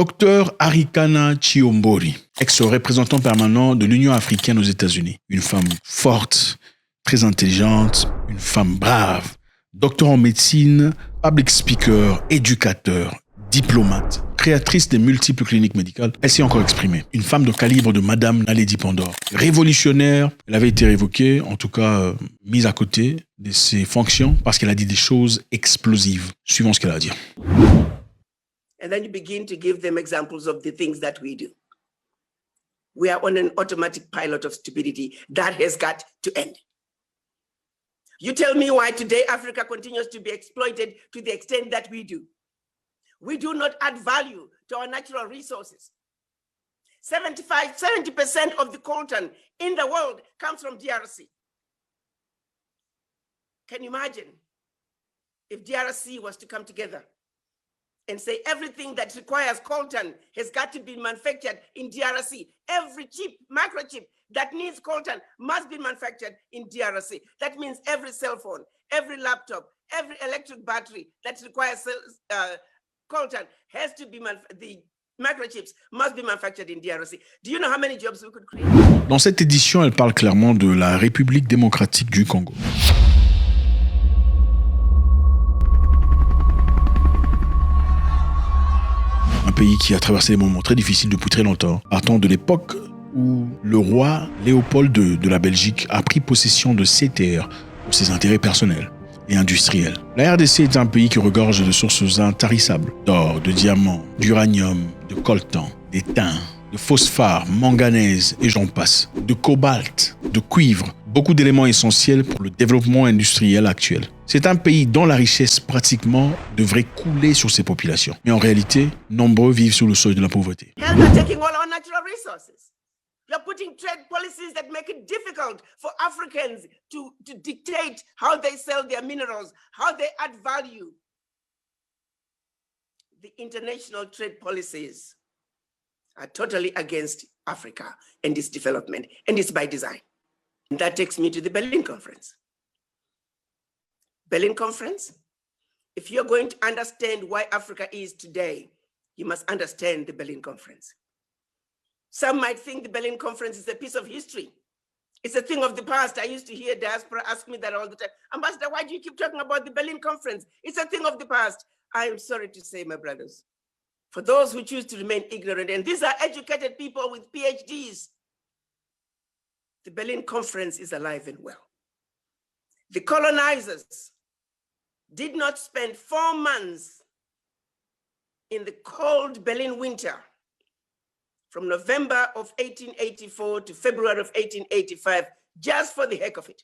Dr Arikana Chiombori, ex-représentant permanent de l'Union africaine aux États-Unis. Une femme forte, très intelligente, une femme brave. Docteur en médecine, public speaker, éducateur, diplomate, créatrice des multiples cliniques médicales, elle s'est encore exprimée. Une femme de calibre de Madame Naledi Pandor. Révolutionnaire, elle avait été révoquée, en tout cas mise à côté de ses fonctions parce qu'elle a dit des choses explosives. Suivons ce qu'elle a à dire. And then you begin to give them examples of the things that we do. We are on an automatic pilot of stupidity that has got to end. You tell me why today Africa continues to be exploited to the extent that we do. We do not add value to our natural resources. 70% of the coltan in the world comes from DRC. Can you imagine if DRC was to come together and say everything that requires coltan has got to be manufactured in DRC? Every chip, microchip that needs coltan must be manufactured in DRC. That means every cell phone, every laptop, every electric battery that requires coltan has to be the microchips must be manufactured in DRC. Do you know how many jobs we could create? Dans cette édition, elle parle clairement de la République démocratique du Congo. Un pays qui a traversé des moments très difficiles depuis très longtemps, partant de l'époque où le roi Léopold II de la Belgique a pris possession de ces terres pour ses intérêts personnels et industriels. La RDC est un pays qui regorge de sources intarissables, d'or, de diamants, d'uranium, de coltan, d'étain, de phosphore, manganèse et j'en passe, de cobalt, de cuivre, beaucoup d'éléments essentiels pour le développement industriel actuel. C'est un pays dont la richesse pratiquement devrait couler sur ses populations. Mais en réalité, nombreux vivent sous le seuil de la pauvreté. You're putting trade policies that make it difficult for Africans to dictate how they sell their minerals, how they add value. The international trade policies are totally against Africa and its development, and it's by design. And that takes me to the Berlin Conference. Berlin Conference, if you're going to understand why Africa is today, you must understand the Berlin Conference. Some might think the Berlin Conference is a piece of history. It's a thing of the past. I used to hear diaspora ask me that all the time. Ambassador, why do you keep talking about the Berlin Conference? It's a thing of the past. I am sorry to say, my brothers, for those who choose to remain ignorant, and these are educated people with PhDs, the Berlin Conference is alive and well. The colonizers did not spend 4 months in the cold Berlin winter from November of 1884 to February of 1885, just for the heck of it.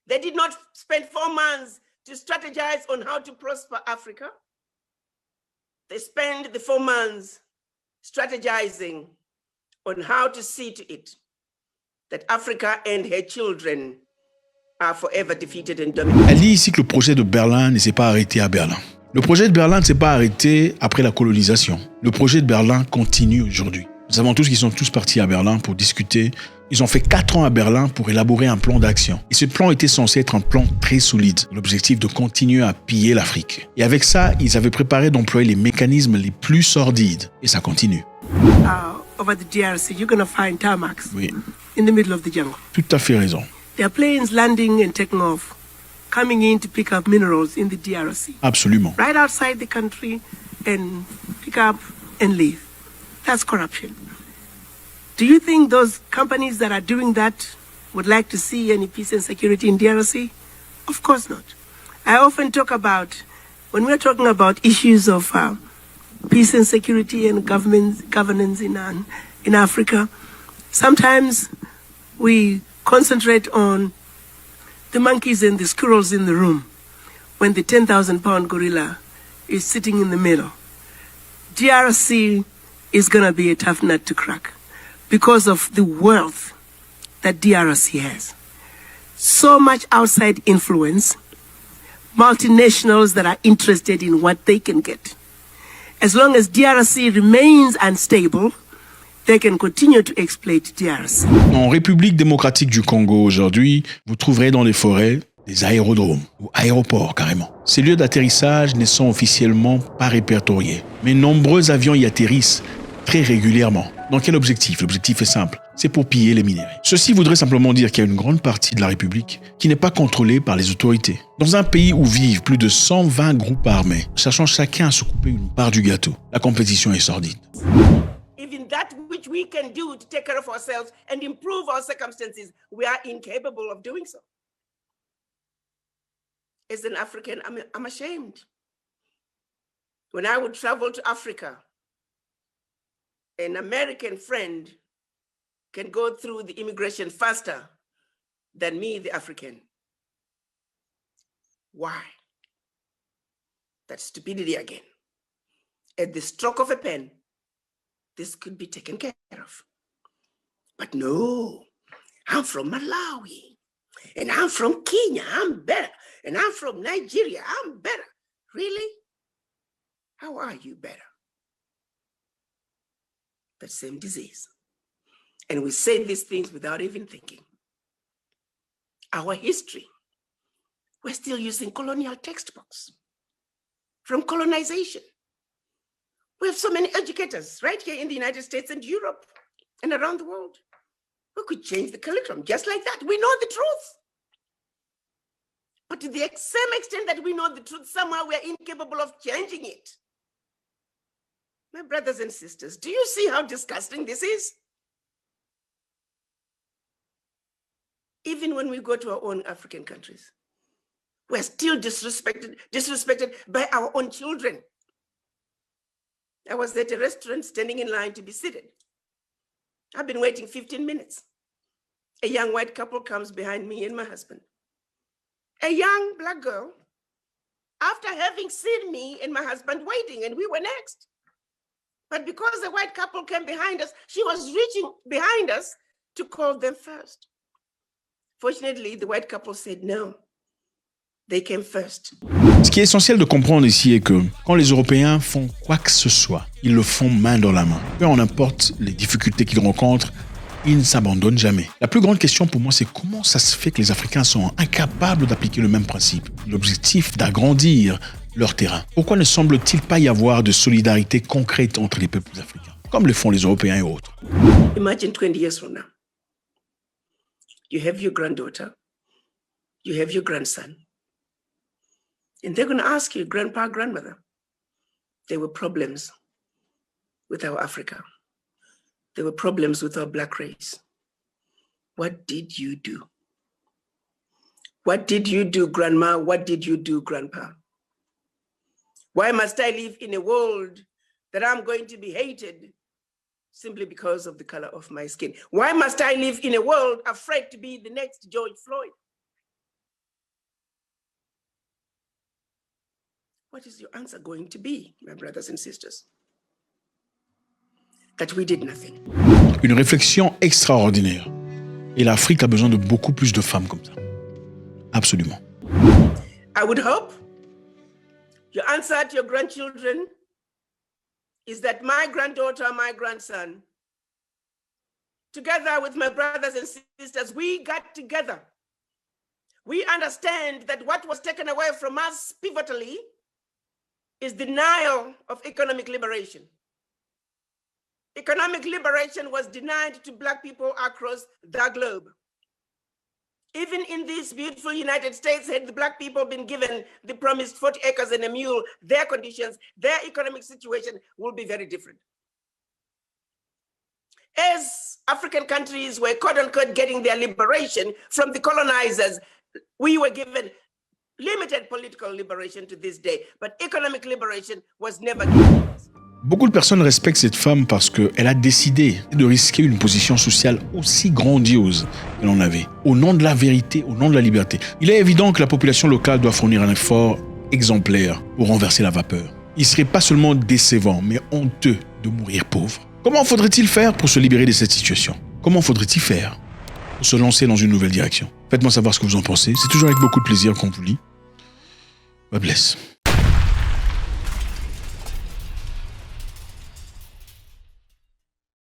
They did not spend 4 months to strategize on how to prosper Africa. They spent the 4 months strategizing on how to see to it that Africa and her children are forever defeated and dominated. Elle dit ici que le projet de Berlin ne s'est pas arrêté à Berlin. Le projet de Berlin ne s'est pas arrêté après la colonisation. Le projet de Berlin continue aujourd'hui. Nous savons tous qu'ils sont tous partis à Berlin pour discuter. Ils ont fait 4 ans à Berlin pour élaborer un plan d'action. Et ce plan était censé être un plan très solide. L'objectif de continuer à piller l'Afrique. Et avec ça, ils avaient préparé d'employer les mécanismes les plus sordides. Et ça continue. Over the DRC, you're going to find tarmacs Oui. In the middle of the jungle. Tout à fait raison. There are planes landing and taking off, coming in to pick up minerals in the DRC. Absolument. Right outside the country and pick up and leave. That's corruption. Do you think those companies that are doing that would like to see any peace and security in DRC? Of course not. I often talk about, when we're talking about issues of peace and security and governance in Africa, sometimes we concentrate on the monkeys and the squirrels in the room when the 10,000-pound gorilla is sitting in the middle. DRC is going to be a tough nut to crack because of the wealth that DRC has. So much outside influence, multinationals that are interested in what they can get. As long as DRC remains unstable, they can continue to exploit DRC. En République démocratique du Congo aujourd'hui, vous trouverez dans les forêts des aérodromes ou aéroports carrément. Ces lieux d'atterrissage ne sont officiellement pas répertoriés, mais nombreux avions y atterrissent très régulièrement. Dans quel objectif? L'objectif est simple, c'est pour piller les minéraux. Ceci voudrait simplement dire qu'il y a une grande partie de la République qui n'est pas contrôlée par les autorités. Dans un pays où vivent plus de 120 groupes armés, cherchant chacun à se couper une part du gâteau, la compétition est sordide. Even that which we can do to take care of ourselves and improve our circumstances, we are incapable of doing so. As an African, I'm ashamed. When I would travel to Africa, an American friend can go through the immigration faster than me, the African. Why? That's stupidity again. At the stroke of a pen, this could be taken care of. But no, I'm from Malawi, and I'm from Kenya, I'm better. And I'm from Nigeria, I'm better. Really? How are you better? The same disease. And we say these things without even thinking. Our history, we're still using colonial textbooks from colonization. We have so many educators right here in the United States and Europe and around the world who could change the curriculum just like that. We know the truth. But to the same extent that we know the truth, somehow we are incapable of changing it. My brothers and sisters, do you see how disgusting this is? Even when we go to our own African countries, we're still disrespected by our own children. I was at a restaurant standing in line to be seated. I've been waiting 15 minutes. A young white couple comes behind me and my husband. A young Black girl, after having seen me and my husband waiting, and we were next. But because the white couple came behind us, she was reaching behind us to call them first. Fortunately, the white couple said no. They came first. Ce qui est essentiel de comprendre ici est que quand les Européens font quoi que ce soit, ils le font main dans la main. Peu importe les difficultés qu'ils rencontrent, ils ne s'abandonnent jamais. La plus grande question pour moi, c'est comment ça se fait que les Africains sont incapables d'appliquer le même principe, l'objectif d'agrandir leur terrain. Pourquoi ne semble-t-il pas y avoir de solidarité concrète entre les peuples africains, comme le font les Européens et autres? Imagine 20 years from now. You have your granddaughter, you have your grandson, and they're going to ask you, grandpa, grandmother, there were problems with our Africa. There were problems with our Black race. What did you do? What did you do, grandma? What did you do, grandpa? Why must I live in a world that I'm going to be hated simply because of the color of my skin? Why must I live in a world afraid to be the next George Floyd? What is your answer going to be, my brothers and sisters? That we did nothing. Une réflexion extraordinaire. Et l'Afrique a besoin de beaucoup plus de femmes comme ça. Absolument. I would hope your answer to your grandchildren is that my granddaughter, my grandson, together with my brothers and sisters, we got together. We understand that what was taken away from us pivotally is denial of economic liberation. Economic liberation was denied to Black people across the globe. Even in this beautiful United States, had the Black people been given the promised 40 acres and a mule, their conditions, their economic situation will be very different. As African countries were quote unquote getting their liberation from the colonizers, we were given limited political liberation to this day, but economic liberation was never given to us. Beaucoup de personnes respectent cette femme parce qu'elle a décidé de risquer une position sociale aussi grandiose que l'on avait, au nom de la vérité, au nom de la liberté. Il est évident que la population locale doit fournir un effort exemplaire pour renverser la vapeur. Il serait pas seulement décevant, mais honteux de mourir pauvre. Comment faudrait-il faire pour se libérer de cette situation? Comment faudrait-il faire pour se lancer dans une nouvelle direction? Faites-moi savoir ce que vous en pensez. C'est toujours avec beaucoup de plaisir qu'on vous lit. God bless.